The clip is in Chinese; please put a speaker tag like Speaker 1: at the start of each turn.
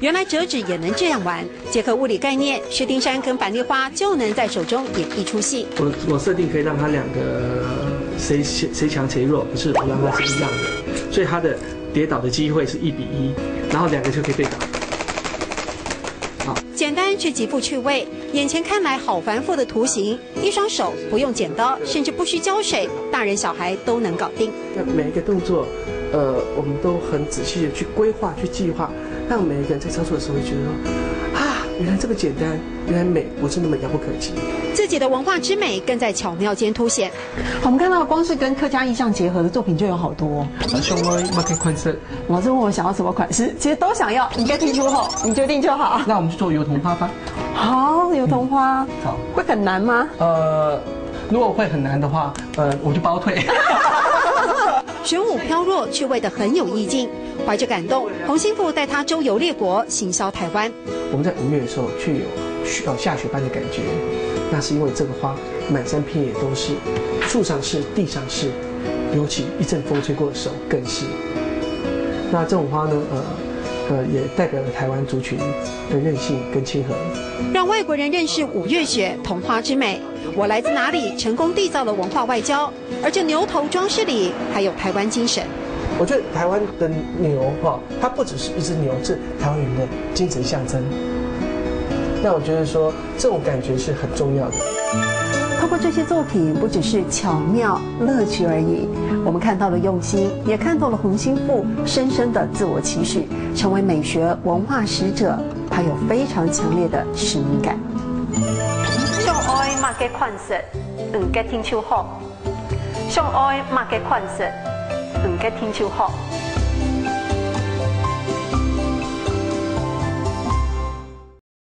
Speaker 1: 原来折纸也能这样玩，结合物理概念，薛丁山跟板栗花就能在手中演一出戏。
Speaker 2: 我设定可以让它两个谁强谁弱，不是我让它是一样的，所以它的跌倒的机会是1比1，然后两个就可以对倒。好，
Speaker 1: 简单却极富趣味。眼前看来好繁复的图形，一双手不用剪刀，甚至不需浇水，大人小孩都能搞定。
Speaker 2: 那每一个动作，我们都很仔细的去规划、去计划，让每一个人在操作的时候会觉得说，啊，原来这个简单，原来美不是那么遥不可及。
Speaker 1: 自己的文化之美更在巧妙间凸显。
Speaker 3: 我们看到光是跟客家意象结合的作品就有好多。
Speaker 2: 上位market款式，
Speaker 3: 老师问我想要什么款式，其实都想要，你该听出后，你决定就好。
Speaker 2: 那我们去做油桐花吧。
Speaker 3: 好，油桐花，
Speaker 2: 好，
Speaker 3: 会很难吗？
Speaker 2: 如果会很难的话，我就包退。
Speaker 1: 玄武飘若，趣味的很有意境。怀着感动，洪兴富带他周游列国，行销台湾。
Speaker 2: 我们在5月的时候却有下雪般的感觉，那是因为这个花满山遍野都是，树上是，地上是，尤其一阵风吹过的时候更是。那这种花呢，也代表了台湾族群的韧性跟亲和，
Speaker 1: 让外国人认识5月雪桐花之美。我来自哪里？成功缔造了文化外交，而这牛头装饰里还有台湾精神。
Speaker 2: 我觉得台湾的牛它不只是一只牛，是台湾人的精神象征。那我觉得说这种感觉是很重要的。
Speaker 3: 透过这些作品，不只是巧妙乐趣而已，我们看到了用心，也看到了洪兴富深深的自我期许，成为美学文化使者，他有非常强烈的使命感。
Speaker 1: 上爱马嘅款式，嘅天秋好。上爱马嘅款式，嘅天秋好。